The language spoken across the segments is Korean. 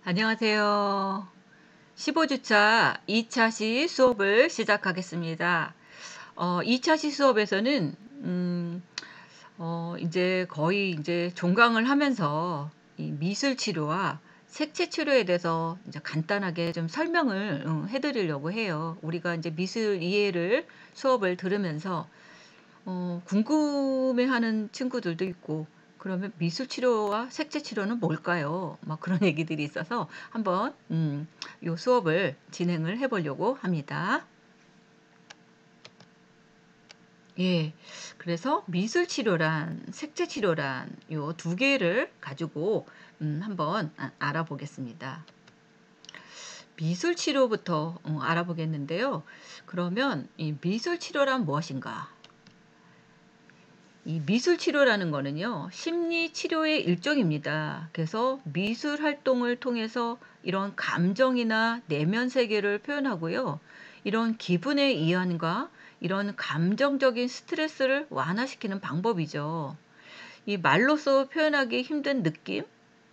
안녕하세요. 15주차 2차 시 수업을 시작하겠습니다. 2차 시 수업에서는 이제 거의 이제 종강을 하면서 이 미술 치료와 색채 치료에 대해서 이제 간단하게 좀 설명을 해 드리려고 해요. 우리가 이제 미술 이해를 수업을 들으면서 궁금해하는 친구들도 있고, 그러면 미술 치료와 색채 치료는 뭘까요? 막 그런 얘기들이 있어서 한번 요 수업을 진행을 해 보려고 합니다. 예. 그래서 미술 치료란 색채 치료란 요 두 개를 가지고 한번 알아보겠습니다. 미술 치료부터 알아보겠는데요. 그러면 이 미술 치료란 무엇인가? 이 미술 치료라는 거는요, 심리 치료의 일종입니다. 그래서 미술 활동을 통해서 이런 감정이나 내면 세계를 표현하고요. 이런 기분의 이완과 이런 감정적인 스트레스를 완화시키는 방법이죠. 이 말로써 표현하기 힘든 느낌,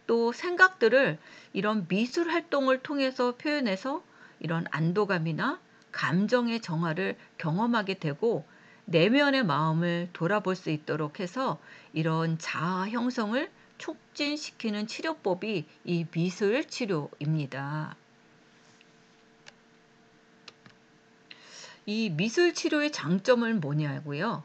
또 생각들을 이런 미술 활동을 통해서 표현해서 이런 안도감이나 감정의 정화를 경험하게 되고, 내면의 마음을 돌아볼 수 있도록 해서 이런 자아 형성을 촉진시키는 치료법이 이 미술 치료입니다. 이 미술 치료의 장점은 뭐냐고요?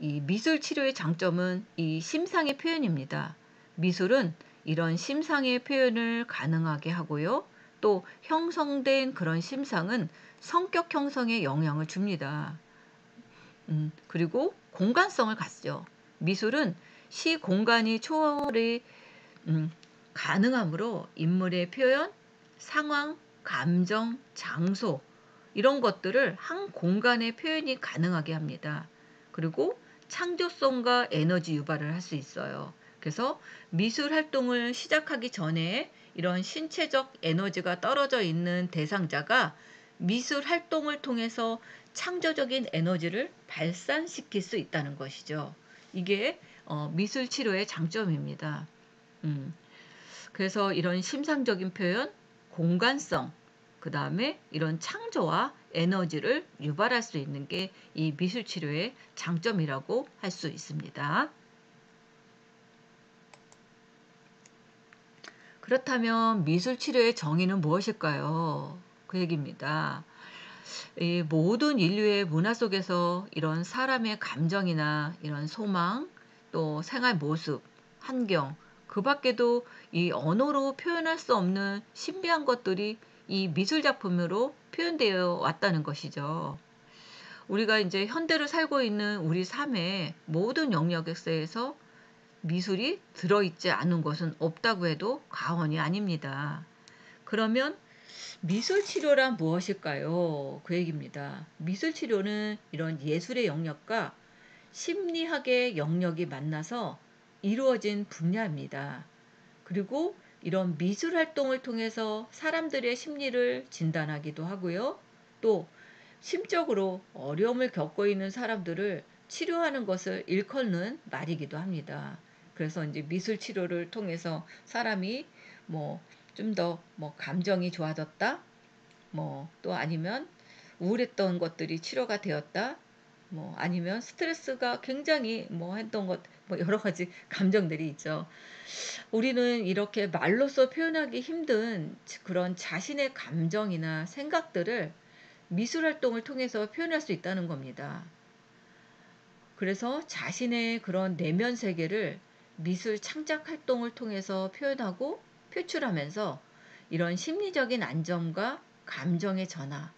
이 미술 치료의 장점은 이 심상의 표현입니다. 미술은 이런 심상의 표현을 가능하게 하고요. 또 형성된 그런 심상은 성격 형성에 영향을 줍니다. 그리고 공간성을 갖죠. 미술은 시 공간이 초월이 음, 가능하므로 인물의 표현, 상황, 감정, 장소 이런 것들을 한 공간의 표현이 가능하게 합니다. 그리고 창조성과 에너지 유발을 할 수 있어요. 그래서 미술 활동을 시작하기 전에 이런 신체적 에너지가 떨어져 있는 대상자가 미술 활동을 통해서 창조적인 에너지를 발산시킬 수 있다는 것이죠. 이게 미술 치료의 장점입니다. 음, 그래서 이런 심상적인 표현, 공간성, 그 다음에 이런 창조와 에너지를 유발할 수 있는 게 이 미술 치료의 장점이라고 할 수 있습니다. 그렇다면 미술 치료의 정의는 무엇일까요? 그 얘기입니다. 이 모든 인류의 문화 속에서 이런 사람의 감정이나 이런 소망, 또 생활 모습, 환경, 그 밖에도 이 언어로 표현할 수 없는 신비한 것들이 이 미술 작품으로 표현되어 왔다는 것이죠. 우리가 이제 현대를 살고 있는 우리 삶의 모든 영역에서 미술이 들어있지 않은 것은 없다고 해도 과언이 아닙니다. 그러면 미술 치료란 무엇일까요? 그 얘기입니다. 미술 치료는 이런 예술의 영역과 심리학의 영역이 만나서 이루어진 분야입니다. 그리고 이런 미술 활동을 통해서 사람들의 심리를 진단하기도 하고요. 또 심적으로 어려움을 겪고 있는 사람들을 치료하는 것을 일컫는 말이기도 합니다. 그래서 이제 미술 치료를 통해서 사람이 뭐 좀 더 뭐 감정이 좋아졌다, 뭐 또 아니면 우울했던 것들이 치료가 되었다, 뭐 아니면 스트레스가 굉장히 뭐 했던 것, 뭐 여러 가지 감정들이 있죠. 우리는 이렇게 말로써 표현하기 힘든 그런 자신의 감정이나 생각들을 미술 활동을 통해서 표현할 수 있다는 겁니다. 그래서 자신의 그런 내면 세계를 미술 창작 활동을 통해서 표현하고 표출하면서 이런 심리적인 안정과 감정의 전환,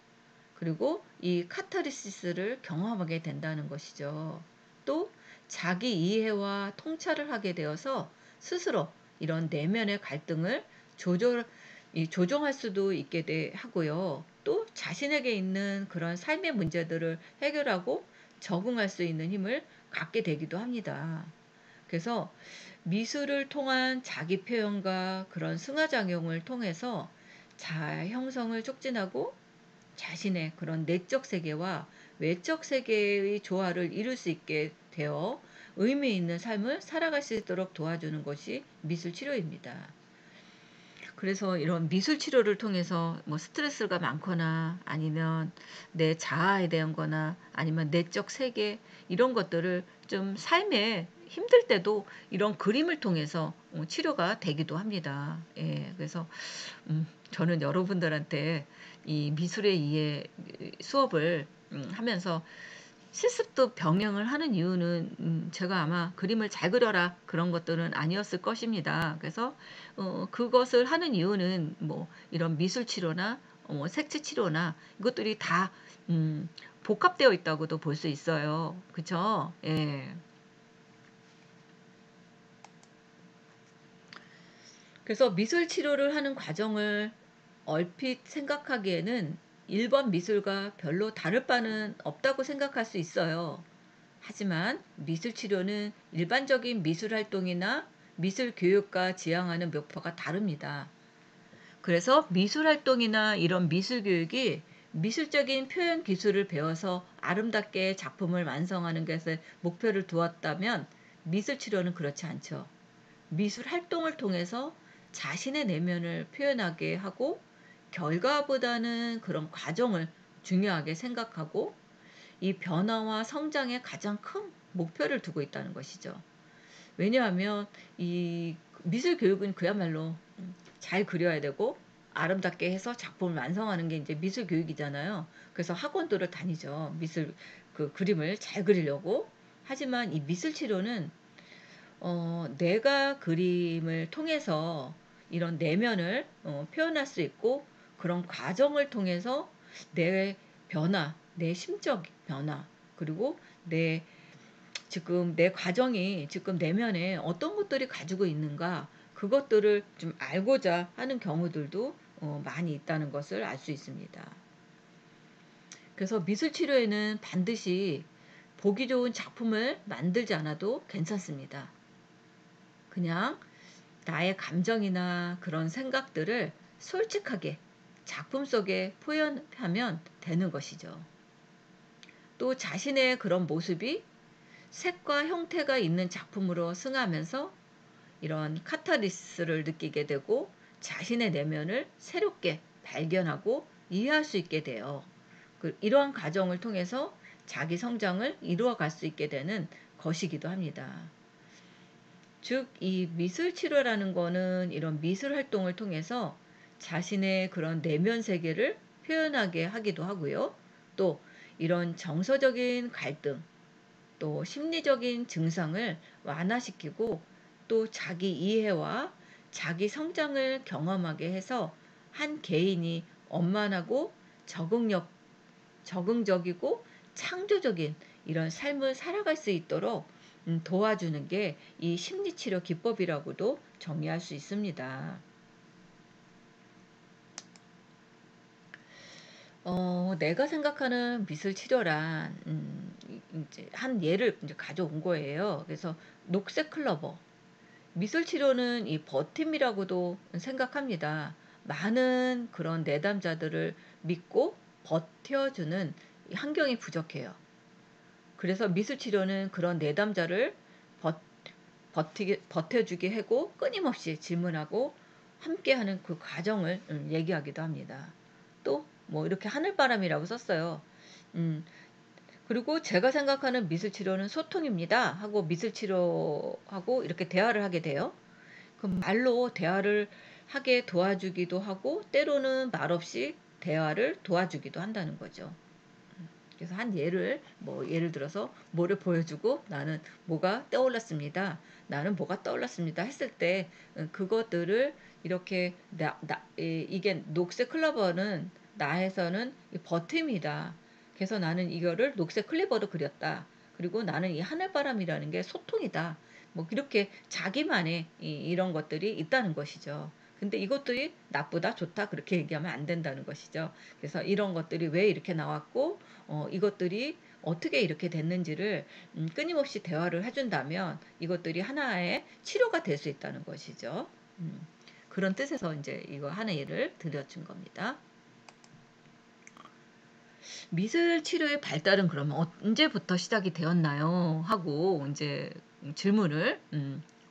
그리고 이 카타르시스를 경험하게 된다는 것이죠. 또 자기 이해와 통찰을 하게 되어서 스스로 이런 내면의 갈등을 조정할 수도 있게 하고요. 또 자신에게 있는 그런 삶의 문제들을 해결하고 적응할 수 있는 힘을 갖게 되기도 합니다. 그래서 미술을 통한 자기 표현과 그런 승화작용을 통해서 자아 형성을 촉진하고 자신의 그런 내적 세계와 외적 세계의 조화를 이룰 수 있게 되어 의미 있는 삶을 살아갈 수 있도록 도와주는 것이 미술 치료입니다. 그래서 이런 미술 치료를 통해서 뭐 스트레스가 많거나 아니면 내 자아에 대한 거나 아니면 내적 세계 이런 것들을 좀 삶에 힘들 때도 이런 그림을 통해서 치료가 되기도 합니다. 예. 그래서 저는 여러분들한테 이 미술의 이해 수업을 하면서 실습도 병행을 하는 이유는 제가 아마 그림을 잘 그려라 그런 것들은 아니었을 것입니다. 그래서 그것을 하는 이유는 뭐 이런 미술 치료나 뭐 색채 치료나 이것들이 다 복합되어 있다고도 볼 수 있어요. 그쵸? 예. 그래서 미술 치료를 하는 과정을 얼핏 생각하기에는 일반 미술과 별로 다를 바는 없다고 생각할 수 있어요. 하지만 미술 치료는 일반적인 미술 활동이나 미술 교육과 지향하는 목표가 다릅니다. 그래서 미술 활동이나 이런 미술 교육이 미술적인 표현 기술을 배워서 아름답게 작품을 완성하는 것에 목표를 두었다면 미술 치료는 그렇지 않죠. 미술 활동을 통해서 자신의 내면을 표현하게 하고 결과보다는 그런 과정을 중요하게 생각하고 이 변화와 성장에 가장 큰 목표를 두고 있다는 것이죠. 왜냐하면 이 미술 교육은 그야말로 잘 그려야 되고 아름답게 해서 작품을 완성하는 게 이제 미술 교육이잖아요. 그래서 학원들을 다니죠. 미술 그 그림을 잘 그리려고. 하지만 이 미술 치료는 내가 그림을 통해서 이런 내면을 표현할 수 있고 그런 과정을 통해서 내 변화, 내 심적 변화, 그리고 내 지금 내 과정이 지금 내면에 어떤 것들이 가지고 있는가 그것들을 좀 알고자 하는 경우들도 많이 있다는 것을 알 수 있습니다. 그래서 미술 치료에는 반드시 보기 좋은 작품을 만들지 않아도 괜찮습니다. 그냥 나의 감정이나 그런 생각들을 솔직하게 작품 속에 표현하면 되는 것이죠. 또 자신의 그런 모습이 색과 형태가 있는 작품으로 승하면서 이런 카타르시스를 느끼게 되고 자신의 내면을 새롭게 발견하고 이해할 수 있게 돼요. 이러한 과정을 통해서 자기 성장을 이루어 갈 수 있게 되는 것이기도 합니다. 즉, 이 미술 치료라는 거는 이런 미술 활동을 통해서 자신의 그런 내면 세계를 표현하게 하기도 하고요. 또 이런 정서적인 갈등, 또 심리적인 증상을 완화시키고 또 자기 이해와 자기 성장을 경험하게 해서 한 개인이 원만하고 적응적이고 창조적인 이런 삶을 살아갈 수 있도록 도와주는 게 이 심리치료 기법이라고도 정의할 수 있습니다. 내가 생각하는 미술 치료란 이제 한 예를 이제 가져온 거예요. 그래서 녹색 클로버. 미술 치료는 이 버팀이라고도 생각합니다. 많은 그런 내담자들을 믿고 버텨주는 이 환경이 부족해요. 그래서 미술 치료는 그런 내담자를 버, 버텨주게 하고 끊임없이 질문하고 함께하는 그 과정을 얘기하기도 합니다. 또 뭐 이렇게 하늘바람이라고 썼어요. 음, 그리고 제가 생각하는 미술 치료는 소통입니다. 하고 미술 치료하고 이렇게 대화를 하게 돼요. 그럼 말로 대화를 하게 도와주기도 하고 때로는 말없이 대화를 도와주기도 한다는 거죠. 그래서 한 예를 뭐 예를 들어서 뭐를 보여주고 나는 뭐가 떠올랐습니다. 나는 뭐가 떠올랐습니다. 했을 때 그것들을 이렇게 이게 녹색 클로버는 나에서는 이 버팀이다. 그래서 나는 이거를 녹색 클리버로 그렸다. 그리고 나는 이 하늘바람이라는 게 소통이다. 뭐 이렇게 자기만의 이런 것들이 있다는 것이죠. 근데 이것들이 나쁘다, 좋다 그렇게 얘기하면 안 된다는 것이죠. 그래서 이런 것들이 왜 이렇게 나왔고 이것들이 어떻게 이렇게 됐는지를 끊임없이 대화를 해준다면 이것들이 하나의 치료가 될 수 있다는 것이죠. 그런 뜻에서 이제 이거 하나 예를 들어준 겁니다. 미술 치료의 발달은 그러면 언제부터 시작이 되었나요? 하고 이제 질문을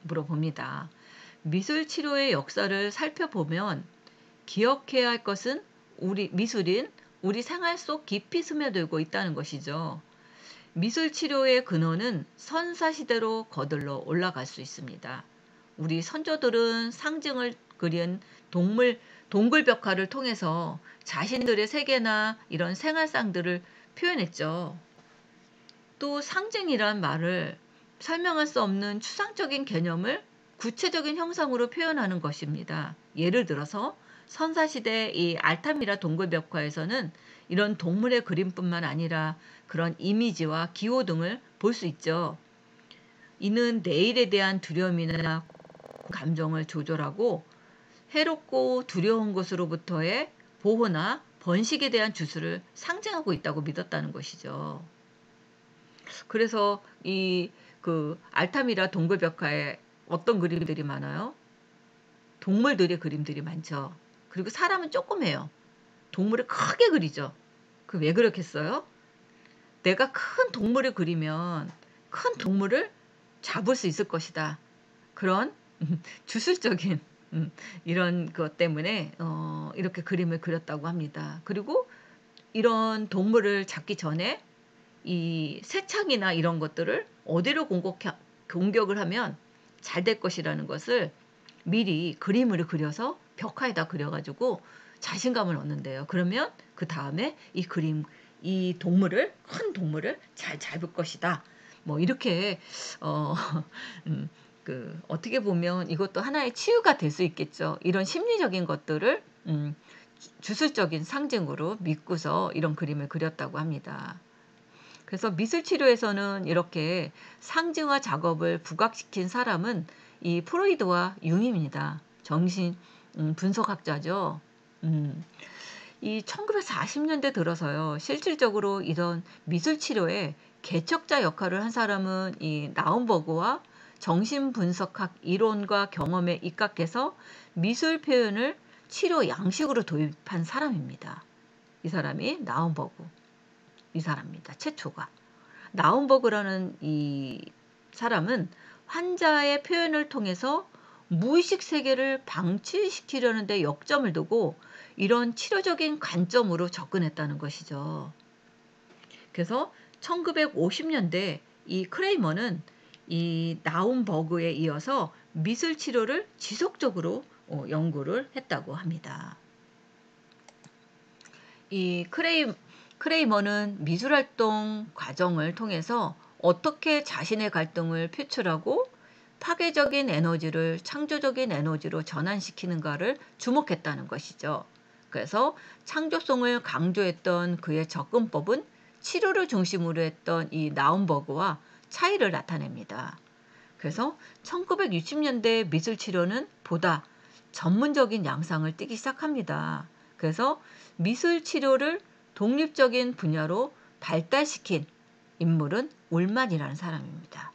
물어봅니다. 미술 치료의 역사를 살펴보면 기억해야 할 것은 미술인 우리 생활 속 깊이 스며들고 있다는 것이죠. 미술 치료의 근원은 선사시대로 거들러 올라갈 수 있습니다. 우리 선조들은 상징을 그린 동굴 벽화를 통해서 자신들의 세계나 이런 생활상들을 표현했죠. 또 상징이란 말을 설명할 수 없는 추상적인 개념을 구체적인 형상으로 표현하는 것입니다. 예를 들어서 선사시대 이 알타미라 동굴벽화에서는 이런 동물의 그림뿐만 아니라 그런 이미지와 기호 등을 볼 수 있죠. 이는 내일에 대한 두려움이나 감정을 조절하고 해롭고 두려운 것으로부터의 보호나 번식에 대한 주술을 상징하고 있다고 믿었다는 것이죠. 그래서 이 알타미라 동굴벽화에 어떤 그림들이 많아요? 동물들의 그림들이 많죠. 그리고 사람은 조그매요. 동물을 크게 그리죠. 그 왜 그렇겠어요? 내가 큰 동물을 그리면 큰 동물을 잡을 수 있을 것이다. 그런 주술적인 이런 것 때문에 이렇게 그림을 그렸다고 합니다. 그리고 이런 동물을 잡기 전에 이 새창이나 이런 것들을 어디로 공격을 하면 잘 될 것이라는 것을 미리 그림을 그려서 벽화에다 그려가지고 자신감을 얻는데요. 그러면 그 다음에 이 큰 동물을 잘 잡을 것이다. 뭐 이렇게 어, 어떻게 보면 이것도 하나의 치유가 될 수 있겠죠. 이런 심리적인 것들을 주술적인 상징으로 믿고서 이런 그림을 그렸다고 합니다. 그래서 미술치료에서는 이렇게 상징화 작업을 부각시킨 사람은 이 프로이드와 융입니다. 정신 분석학자죠. 이 1940년대 들어서요. 실질적으로 이런 미술치료에 개척자 역할을 한 사람은 이 나움버그와 정신분석학 이론과 경험에 입각해서 미술 표현을 치료 양식으로 도입한 사람입니다. 이 사람이 나움버그. 이 사람입니다. 최초가. 나움버그라는 이 사람은 환자의 표현을 통해서 무의식 세계를 방치시키려는 데 역점을 두고 이런 치료적인 관점으로 접근했다는 것이죠. 그래서 1950년대 이 크레이머는 이 나움버그에 이어서 미술 치료를 지속적으로 연구를 했다고 합니다. 이 크레이머는 미술활동 과정을 통해서 어떻게 자신의 갈등을 표출하고 파괴적인 에너지를 창조적인 에너지로 전환시키는가를 주목했다는 것이죠. 그래서 창조성을 강조했던 그의 접근법은 치료를 중심으로 했던 이 나움버그와 차이를 나타냅니다. 그래서 1960년대 미술치료는 보다 전문적인 양상을 띠기 시작합니다. 그래서 미술치료를 독립적인 분야로 발달시킨 인물은 울만이라는 사람입니다.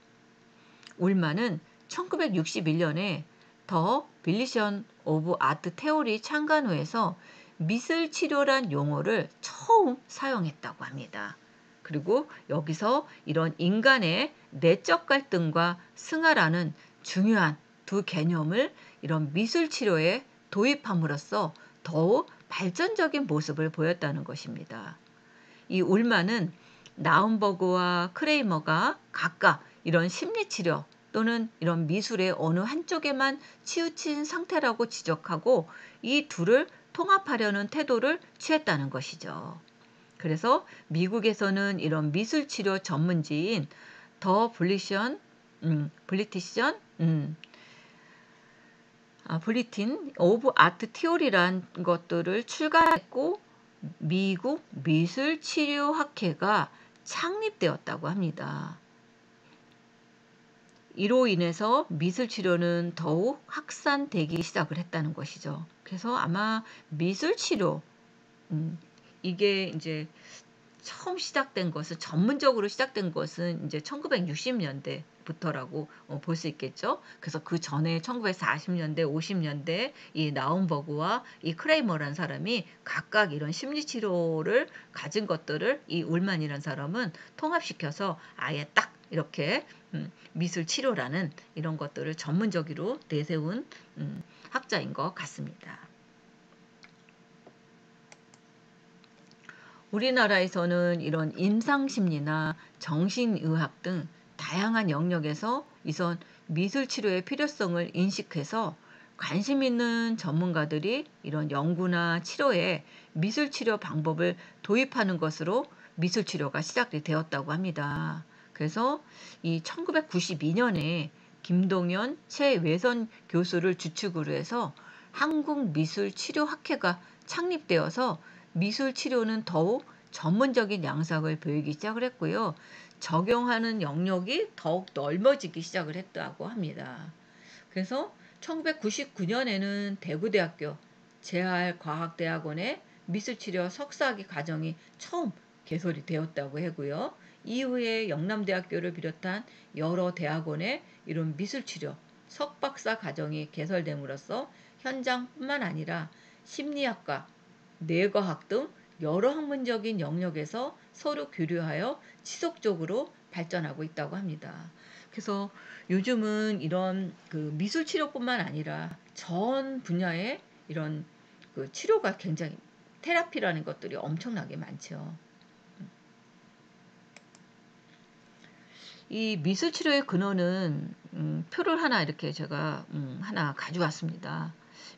울만은 1961년에 더 빌리션 오브 아트 테오리 창간호에서 미술치료란 용어를 처음 사용했다고 합니다. 그리고 여기서 이런 인간의 내적 갈등과 승화라는 중요한 두 개념을 이런 미술치료에 도입함으로써 더욱 발전적인 모습을 보였다는 것입니다. 이 울만은 나움버그와 크레이머가 각각 이런 심리치료 또는 이런 미술의 어느 한쪽에만 치우친 상태라고 지적하고 이 둘을 통합하려는 태도를 취했다는 것이죠. 그래서 미국에서는 이런 미술치료 전문지인 더 블리틴 오브 아트 티오리란 것들을 출간했고 미국 미술치료학회가 창립되었다고 합니다. 이로 인해서 미술치료는 더욱 확산되기 시작을 했다는 것이죠. 그래서 아마 미술치료 이게 이제 처음 시작된 것은 전문적으로 시작된 것은 이제 1960년대부터라고 볼 수 있겠죠. 그래서 그 전에 1940년대, 50년대 이 나움버그와 이 크레이머라는 사람이 각각 이런 심리치료를 가진 것들을 이 울만이라는 사람은 통합시켜서 아예 딱 이렇게 미술 치료라는 이런 것들을 전문적으로 내세운 학자인 것 같습니다. 우리나라에서는 이런 임상심리나 정신의학 등 다양한 영역에서 이선 미술치료의 필요성을 인식해서 관심 있는 전문가들이 이런 연구나 치료에 미술치료 방법을 도입하는 것으로 미술치료가 시작이 되었다고 합니다. 그래서 이 1992년에 김동연 최외선 교수를 주축으로 해서 한국미술치료학회가 창립되어서 미술 치료는 더욱 전문적인 양상을 보이기 시작을 했고요. 적용하는 영역이 더욱 넓어지기 시작을 했다고 합니다. 그래서 1999년에는 대구대학교 재활과학대학원의 미술치료 석사학위 과정이 처음 개설이 되었다고 하고요. 이후에 영남대학교를 비롯한 여러 대학원의 이런 미술치료 석박사 과정이 개설됨으로써 현장뿐만 아니라 심리학과, 뇌과학 등 여러 학문적인 영역에서 서로 교류하여 지속적으로 발전하고 있다고 합니다. 그래서 요즘은 이런 그 미술 치료뿐만 아니라 전 분야의 이런 그 치료가 굉장히 테라피라는 것들이 엄청나게 많죠. 이 미술 치료의 근원은 표를 하나 이렇게 제가 하나 가져왔습니다.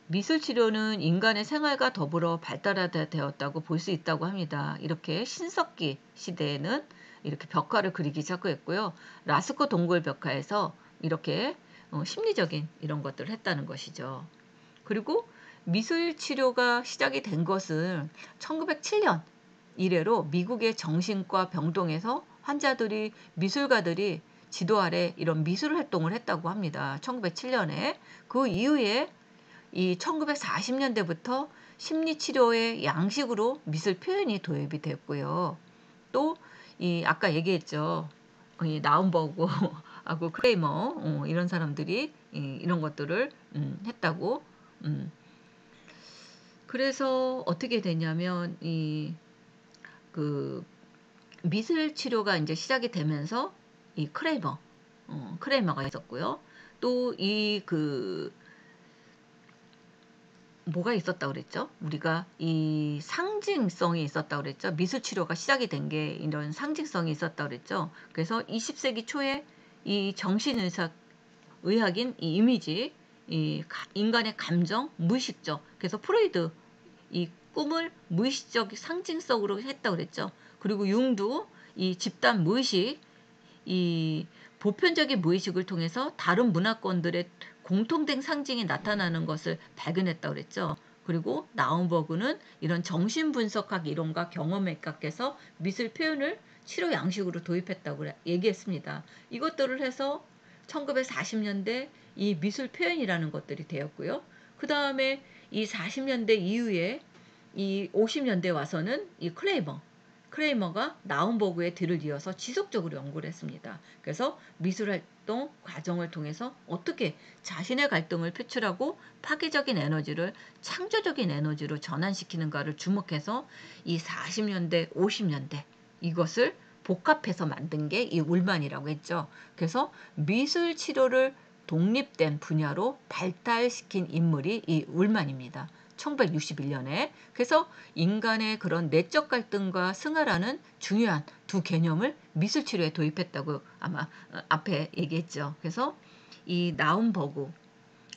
미술 치료는 인간의 생활과 더불어 발달되었다고 볼 수 있다고 합니다. 이렇게 신석기 시대에는 이렇게 벽화를 그리기 시작했고요. 라스코 동굴 벽화에서 이렇게 심리적인 이런 것들을 했다는 것이죠. 그리고 미술 치료가 시작이 된 것은 1907년 이래로 미국의 정신과 병동에서 환자들이 미술가들이 지도 아래 이런 미술 활동을 했다고 합니다. 1907년에 그 이후에 이 1940년대부터 심리치료의 양식으로 미술 표현이 도입이 됐고요. 또 이 아까 얘기했죠. 이 나움버그하고 크레이머 이런 사람들이 이런 것들을 했다고. 그래서 어떻게 되냐면 이 그 미술 치료가 이제 시작이 되면서 이 크레이머가 있었고요. 또 뭐가 있었다 그랬죠? 우리가 이 상징성이 있었다 그랬죠? 미술 치료가 시작이 된 게 이런 상징성이 있었다 그랬죠? 그래서 20세기 초에 이 의학인 이 이미지, 인간의 감정, 무의식적. 그래서 프로이드 이 꿈을 무의식적 상징성으로 했다 그랬죠. 그리고 융도 이 집단 무의식, 이 보편적인 무의식을 통해서 다른 문화권들의 공통된 상징이 나타나는 것을 발견했다고 그랬죠. 그리고 나움버그는 이런 정신분석학 이론과 경험에 입각해서 미술 표현을 치료 양식으로 도입했다고 얘기했습니다. 이것들을 해서 1940년대 이 미술 표현이라는 것들이 되었고요. 그 다음에 이 40년대 이후에 이 50년대 와서는 이 크레이머가 나움버그의 뒤를 이어서 지속적으로 연구를 했습니다. 그래서 미술활동 과정을 통해서 어떻게 자신의 갈등을 표출하고 파괴적인 에너지를 창조적인 에너지로 전환시키는가를 주목해서 이 40년대, 50년대 이것을 복합해서 만든 게 이 울만이라고 했죠. 그래서 미술 치료를 독립된 분야로 발달시킨 인물이 이 울만입니다. 1961년에. 그래서 인간의 그런 내적 갈등과 승화라는 중요한 두 개념을 미술 치료에 도입했다고 아마 앞에 얘기했죠. 그래서 이 나움버그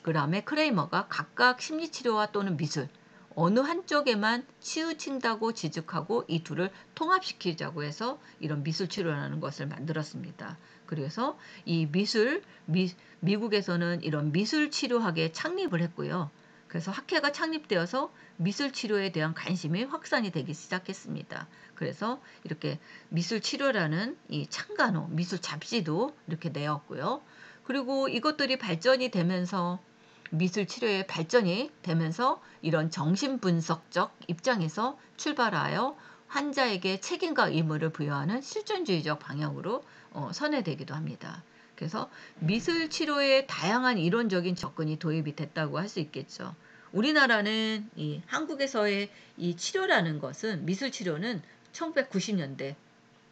그다음에 크레이머가 각각 심리치료와 또는 미술 어느 한쪽에만 치우친다고 지적하고 이 둘을 통합시키자고 해서 이런 미술치료라는 것을 만들었습니다. 그래서 이 미국에서는 이런 미술치료학의 창립을 했고요. 그래서 학회가 창립되어서 미술치료에 대한 관심이 확산이 되기 시작했습니다. 그래서 이렇게 미술치료라는 이 창간호, 미술 잡지도 이렇게 내었고요. 그리고 이것들이 발전이 되면서 미술 치료의 발전이 되면서 이런 정신분석적 입장에서 출발하여 환자에게 책임과 의무를 부여하는 실존주의적 방향으로 선회되기도 합니다. 그래서 미술 치료에 다양한 이론적인 접근이 도입이 됐다고 할 수 있겠죠. 우리나라는 이 한국에서의 이 치료라는 것은 미술 치료는 1990년대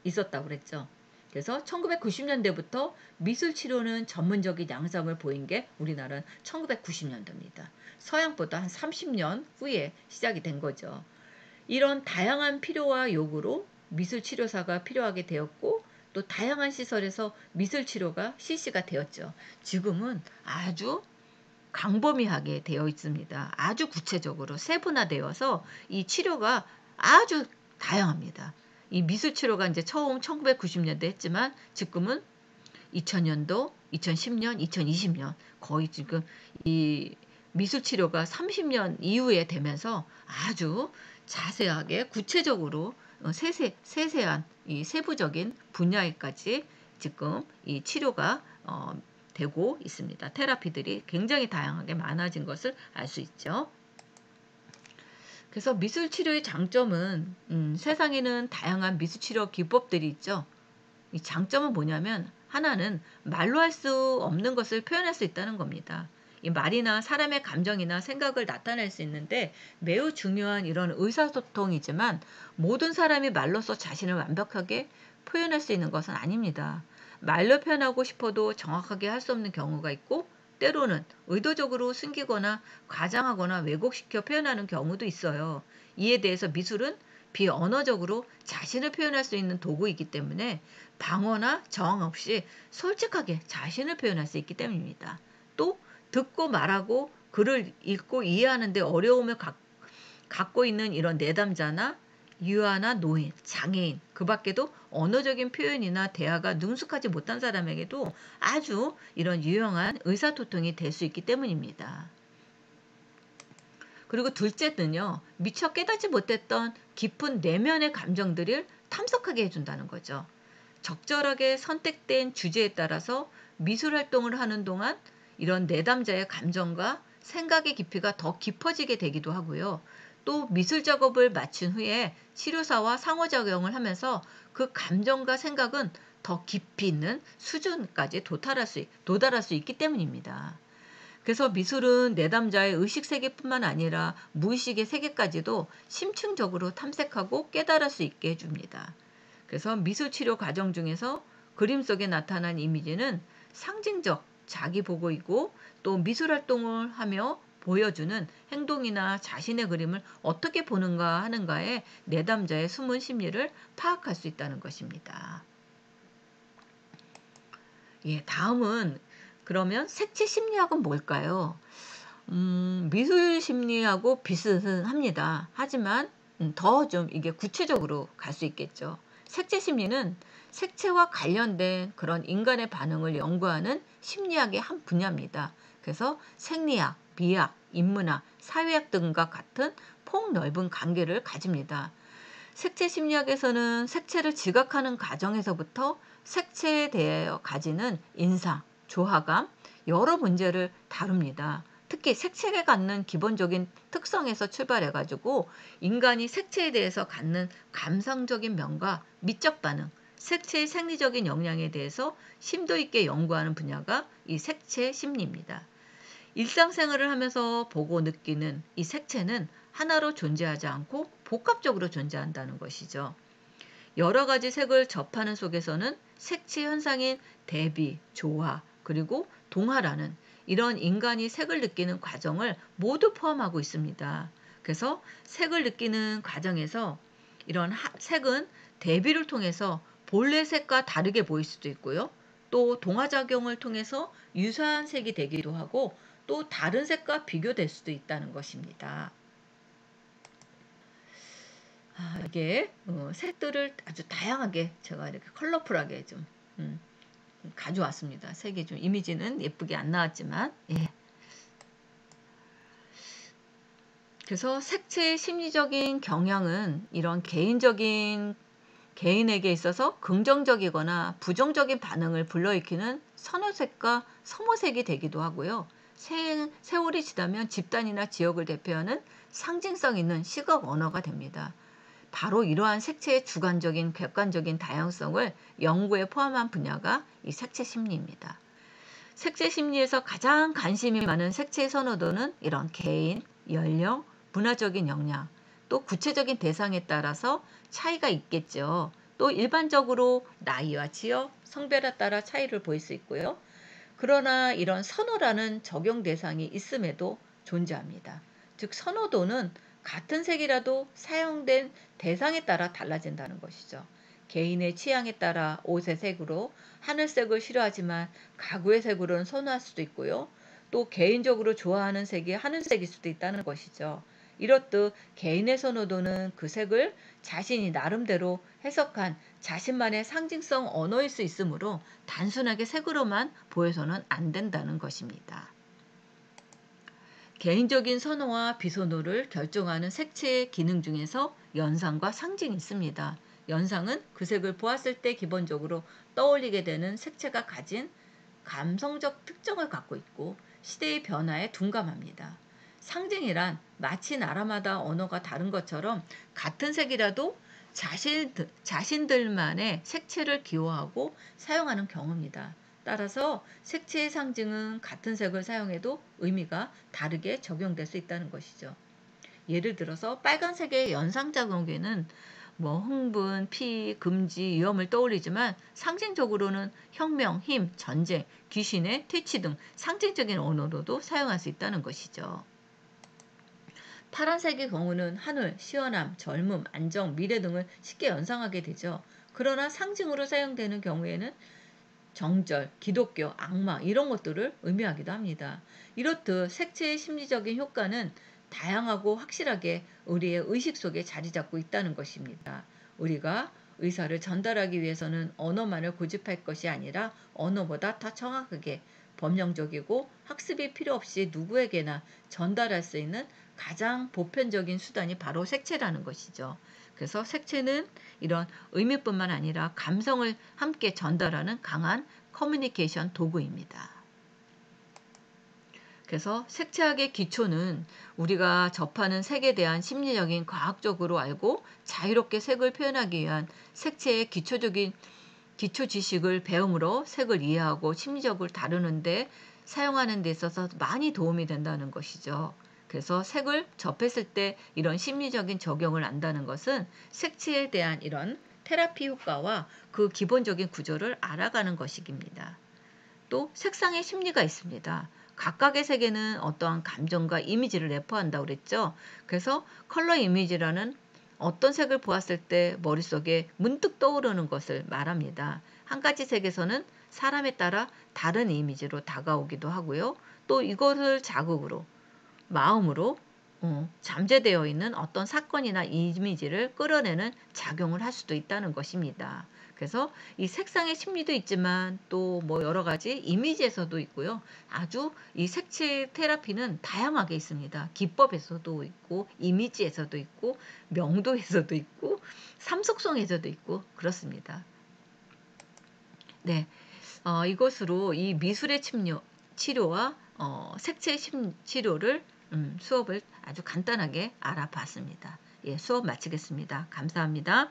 있었다고 그랬죠. 그래서 1990년대부터 미술 치료는 전문적인 양상을 보인 게 우리나라는 1990년대입니다. 서양보다 한 30년 후에 시작이 된 거죠. 이런 다양한 필요와 요구로 미술 치료사가 필요하게 되었고 또 다양한 시설에서 미술 치료가 실시가 되었죠. 지금은 아주 광범위하게 되어 있습니다. 아주 구체적으로 세분화되어서 이 치료가 아주 다양합니다. 이 미술 치료가 이제 처음 1990년대 했지만 지금은 2000년도, 2010년, 2020년 거의 지금 이 미술 치료가 30년 이후에 되면서 아주 자세하게 구체적으로 세세한 이 세부적인 분야에까지 지금 이 치료가 되고 있습니다. 테라피들이 굉장히 다양하게 많아진 것을 알 수 있죠. 그래서 미술치료의 장점은 세상에는 다양한 미술치료 기법들이 있죠. 이 장점은 뭐냐면 하나는 말로 할 수 없는 것을 표현할 수 있다는 겁니다. 이 말이나 사람의 감정이나 생각을 나타낼 수 있는데 매우 중요한 이런 의사소통이지만 모든 사람이 말로써 자신을 완벽하게 표현할 수 있는 것은 아닙니다. 말로 표현하고 싶어도 정확하게 할 수 없는 경우가 있고 때로는 의도적으로 숨기거나 과장하거나 왜곡시켜 표현하는 경우도 있어요. 이에 대해서 미술은 비언어적으로 자신을 표현할 수 있는 도구이기 때문에 방어나 저항 없이 솔직하게 자신을 표현할 수 있기 때문입니다. 또 듣고 말하고 글을 읽고 이해하는 데 어려움을 갖고 있는 이런 내담자나 유아나 노인, 장애인, 그 밖에도 언어적인 표현이나 대화가 능숙하지 못한 사람에게도 아주 이런 유용한 의사소통이 될 수 있기 때문입니다. 그리고 둘째는요, 미처 깨닫지 못했던 깊은 내면의 감정들을 탐색하게 해준다는 거죠. 적절하게 선택된 주제에 따라서 미술 활동을 하는 동안 이런 내담자의 감정과 생각의 깊이가 더 깊어지게 되기도 하고요. 또 미술 작업을 마친 후에 치료사와 상호작용을 하면서 그 감정과 생각은 더 깊이 있는 수준까지 도달할 수 있기 때문입니다. 그래서 미술은 내담자의 의식 세계뿐만 아니라 무의식의 세계까지도 심층적으로 탐색하고 깨달을 수 있게 해줍니다. 그래서 미술 치료 과정 중에서 그림 속에 나타난 이미지는 상징적 자기 보고이고 또 미술 활동을 하며 보여주는 행동이나 자신의 그림을 어떻게 보는가 하는가에 내담자의 숨은 심리를 파악할 수 있다는 것입니다. 예, 다음은 그러면 색채 심리학은 뭘까요? 미술 심리하고 비슷합니다. 하지만 더 좀 이게 구체적으로 갈 수 있겠죠. 색채 심리는 색채와 관련된 그런 인간의 반응을 연구하는 심리학의 한 분야입니다. 그래서 생리학, 미학, 인문학, 사회학 등과 같은 폭넓은 관계를 가집니다. 색채 심리학에서는 색채를 지각하는 과정에서부터 색채에 대해 가지는 인상, 조화감, 여러 문제를 다룹니다. 특히 색채가 갖는 기본적인 특성에서 출발해가지고 인간이 색채에 대해서 갖는 감상적인 면과 미적 반응, 색채의 생리적인 영향에 대해서 심도 있게 연구하는 분야가 이 색채 심리입니다. 일상생활을 하면서 보고 느끼는 이 색채는 하나로 존재하지 않고 복합적으로 존재한다는 것이죠. 여러 가지 색을 접하는 속에서는 색채 현상인 대비, 조화, 그리고 동화라는 이런 인간이 색을 느끼는 과정을 모두 포함하고 있습니다. 그래서 색을 느끼는 과정에서 이런 색은 대비를 통해서 본래 색과 다르게 보일 수도 있고요. 또 동화작용을 통해서 유사한 색이 되기도 하고 또 다른 색과 비교될 수도 있다는 것입니다. 이게 색들을 아주 다양하게 제가 이렇게 컬러풀하게 좀 가져왔습니다. 색이 좀 이미지는 예쁘게 안 나왔지만 예. 그래서 색채의 심리적인 경향은 이런 개인에게 있어서 긍정적이거나 부정적인 반응을 불러일으키는 선호색과 혐오색이 되기도 하고요. 세월이 지나면 집단이나 지역을 대표하는 상징성 있는 시각 언어가 됩니다. 바로 이러한 색채의 주관적인, 객관적인 다양성을 연구에 포함한 분야가 이 색채 심리입니다. 색채 심리에서 가장 관심이 많은 색채의 선호도는 이런 개인, 연령, 문화적인 역량, 또 구체적인 대상에 따라서 차이가 있겠죠. 또 일반적으로 나이와 지역, 성별에 따라 차이를 보일 수 있고요. 그러나 이런 선호라는 적용 대상이 있음에도 존재합니다. 즉 선호도는 같은 색이라도 사용된 대상에 따라 달라진다는 것이죠. 개인의 취향에 따라 옷의 색으로 하늘색을 싫어하지만 가구의 색으로는 선호할 수도 있고요. 또 개인적으로 좋아하는 색이 하늘색일 수도 있다는 것이죠. 이렇듯 개인의 선호도는 그 색을 자신이 나름대로 해석한 자신만의 상징성 언어일 수 있으므로 단순하게 색으로만 보여서는 안 된다는 것입니다. 개인적인 선호와 비선호를 결정하는 색채의 기능 중에서 연상과 상징이 있습니다. 연상은 그 색을 보았을 때 기본적으로 떠올리게 되는 색채가 가진 감성적 특성을 갖고 있고 시대의 변화에 둔감합니다. 상징이란 마치 나라마다 언어가 다른 것처럼 같은 색이라도 자신들만의 색채를 기호하고 사용하는 경우입니다. 따라서 색채의 상징은 같은 색을 사용해도 의미가 다르게 적용될 수 있다는 것이죠. 예를 들어서 빨간색의 연상작용에는 흥분, 피, 금지, 위험을 떠올리지만 상징적으로는 혁명, 힘, 전쟁, 귀신의 퇴치 등 상징적인 언어로도 사용할 수 있다는 것이죠. 파란색의 경우는 하늘, 시원함, 젊음, 안정, 미래 등을 쉽게 연상하게 되죠. 그러나 상징으로 사용되는 경우에는 정절, 기독교, 악마 이런 것들을 의미하기도 합니다. 이렇듯 색채의 심리적인 효과는 다양하고 확실하게 우리의 의식 속에 자리 잡고 있다는 것입니다. 우리가 의사를 전달하기 위해서는 언어만을 고집할 것이 아니라 언어보다 더 정확하게 범용적이고 학습이 필요 없이 누구에게나 전달할 수 있는 가장 보편적인 수단이 바로 색채라는 것이죠. 그래서 색채는 이런 의미뿐만 아니라 감성을 함께 전달하는 강한 커뮤니케이션 도구입니다. 그래서 색채학의 기초는 우리가 접하는 색에 대한 심리적인 과학적으로 알고 자유롭게 색을 표현하기 위한 색채의 기초적인 기초 지식을 배움으로 색을 이해하고 심리적으로 다루는데 사용하는 데 있어서 많이 도움이 된다는 것이죠. 그래서 색을 접했을 때 이런 심리적인 적용을 안다는 것은 색채에 대한 이런 테라피 효과와 그 기본적인 구조를 알아가는 것입니다. 또 색상의 심리가 있습니다. 각각의 색에는 어떠한 감정과 이미지를 내포한다고 그랬죠. 그래서 컬러 이미지라는 어떤 색을 보았을 때 머릿속에 문득 떠오르는 것을 말합니다. 한 가지 색에서는 사람에 따라 다른 이미지로 다가오기도 하고요. 또 이것을 자극으로, 마음으로 잠재되어 있는 어떤 사건이나 이미지를 끌어내는 작용을 할 수도 있다는 것입니다. 그래서 이 색상의 심리도 있지만 또 여러 가지 이미지에서도 있고요. 아주 이 색채 테라피는 다양하게 있습니다. 기법에서도 있고 이미지에서도 있고 명도에서도 있고 삼속성에서도 있고 그렇습니다. 네, 이것으로 이 미술의 치료와 색채 치료를 수업을 아주 간단하게 알아봤습니다. 예, 수업 마치겠습니다. 감사합니다.